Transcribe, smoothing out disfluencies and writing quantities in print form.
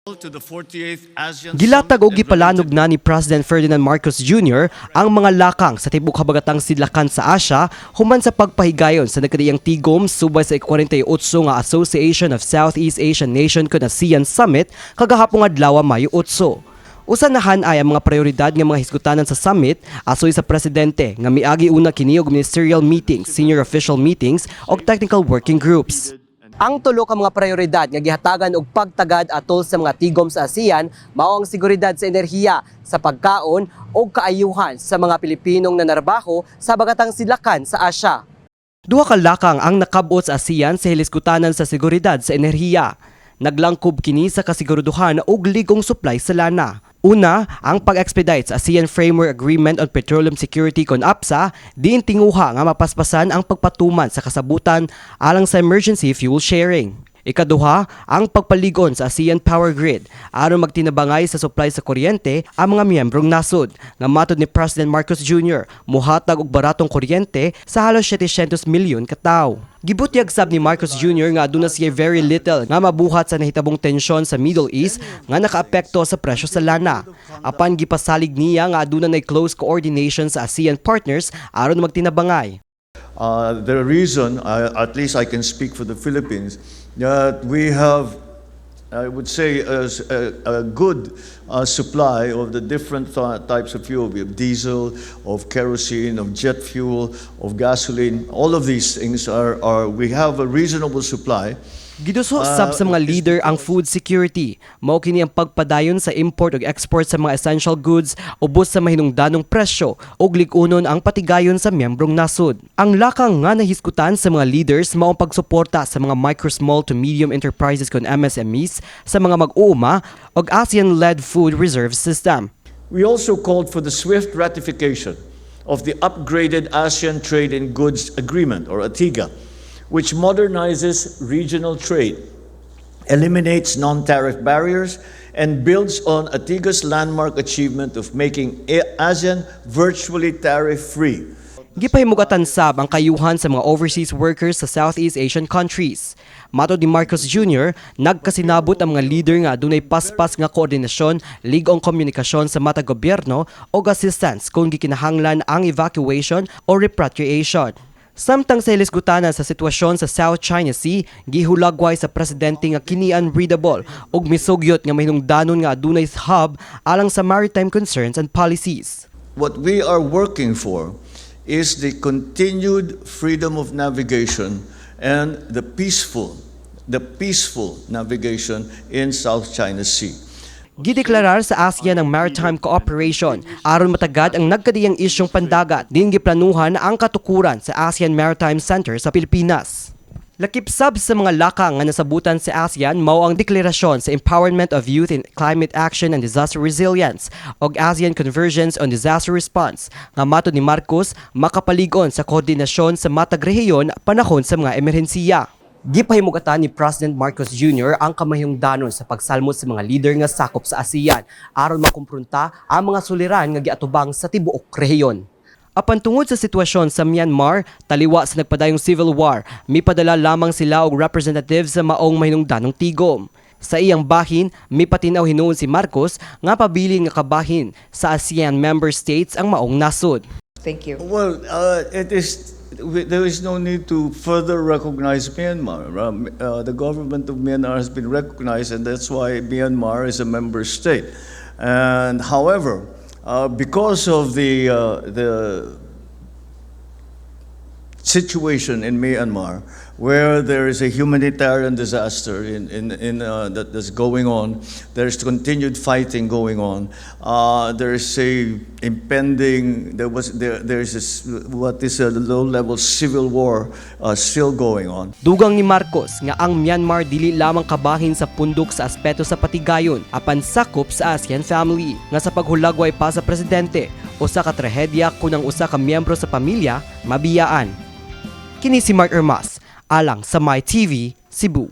To the 48th ASEAN Gilatag Summit og gipalanog na ni President Ferdinand Marcos Jr. ang mga lakang sa tibok habagatang sidlakan sa Asia human sa pagpahigayon sa nagkadiyang tigom subay sa 48 nga Association of Southeast Asian Nation kun ASEAN Summit kagahapon adlaw Mayo 8. Usanahan ay ang mga prioridad nga mga hisgutanan sa summit asoy sa presidente nga miagi una kini og ministerial meetings, senior official meetings ug technical working groups. Ang tulo ka mga prioridad nga gihatagan og pagtagad atol sa mga tigom sa ASEAN mao ang seguridad sa enerhiya, sa pagkaon ug kaayuhan sa mga Pilipinong nanarbaho sa habagatang sidlakan sa Asia. Duha ka lakang ang nakab-ot sa ASEAN sa hilisgutanan sa seguridad sa enerhiya. Naglangkob kini sa kasiguruduhan og ligong supply sa lana. Una, ang pag-expedite sa ASEAN Framework Agreement on Petroleum Security kon APSA, diin tinguha nga mapaspasan ang pagpatuman sa kasabutan alang sa emergency fuel sharing. Ikaduha, ang pagpaligon sa ASEAN Power Grid aron magtinabangay sa supply sa kuryente ang mga miyembrong nasod. Nga matod ni President Marcos Jr., muhatag og baratong kuryente sa halos 700 milyon ka tawo. Gibutyag sab ni Marcos Jr. nga aduna siya very little nga mabuhat sa nahitabong tensyon sa Middle East nga nakaapekto sa presyo sa lana. Apan gipasalig niya nga aduna nay close coordination sa ASEAN partners aron magtinabangay. The reason, at least I can speak for the Philippines, that we have, I would say, a good supply of the different types of fuel. We have diesel, of kerosene, of jet fuel, of gasoline. All of these things we have a reasonable supply. Giduso sab sa mga leader ang food security. Mao kini ang pagpadayon sa import ug export sa mga essential goods ubos sa mahinungdanong presyo ug lig-unon ang patigayon sa miyembrong nasod. Ang lakang nga nahiskutan sa mga leaders mao ang pagsuporta sa mga micro, small to medium enterprises kon MSMEs sa mga mag-uuma ug ASEAN-led food reserve system. We also called for the swift ratification of the upgraded ASEAN Trade in Goods Agreement, or ATIGA, which modernizes regional trade, eliminates non-tariff barriers, and builds on ATIGA's landmark achievement of making ASEAN virtually tariff-free. Gipahimugatan sab ang kayuhan sa mga overseas workers sa Southeast Asian countries. Matod ni Marcos Jr., nagkasinabot ang mga leader nga adunay paspas nga koordinasyon, ligong komunikasyon sa matag gobyerno o assistance kung gikinahanglan ang evacuation o repatriation. Samtang sa hilisgutanan sa sitwasyon sa South China Sea, gihulagway sa presidente nga kini unreadable ug misugyot nga mahinungdanon nga adunay hub alang sa maritime concerns and policies. What we are working for is the continued freedom of navigation and the peaceful navigation in South China Sea. Gideklarar sa ASEAN ang maritime cooperation aron matagad ang nagkadiyang isyong pandagat. Din giplanuhan ang katukuran sa ASEAN Maritime Center sa Pilipinas. Lakip sab sa mga lakang nga nasabutan sa ASEAN mao ang deklarasyon sa Empowerment of Youth in Climate Action and Disaster Resilience ug ASEAN Convergence on Disaster Response nga matod ni Marcos makapaligon sa koordinasyon sa matag rehiyon panahon sa mga emerhensiya. Gipahimugatan ni President Marcos Jr. ang kamahingdanon sa pagsalmot sa mga leader nga sakop sa ASEAN aron makumpronta ang mga suliran nga giatubang sa tibuok rehiyon. Apan tungod sa sitwasyon sa Myanmar, taliwa sa nagpadayong civil war, mipadala lamang sila og representatives sa maong mahinungdanong tigom. Sa iyang bahin, mipatinaw hinuon si Marcos nga pabilin nga kabahin sa ASEAN member states ang maong nasod. Thank you. Well, there is no need to further recognize Myanmar. The government of Myanmar has been recognized, and that's why Myanmar is a member state. And however, because of the situation in Myanmar, where there is a humanitarian disaster that's going on, there's continued fighting going on. There is a impending. There is what is a low-level civil war still going on. Dugang ni Marcos nga ang Myanmar dili lamang kabahin sa pundok sa aspeto sa patigayon apan sakop sa ASEAN family nga sa paghulagway pa sa presidente usa ka trahedya kun ang usa ka miyembro sa pamilya mabiyaan. Kini si Mark Ermas alang sa My TV Cebu.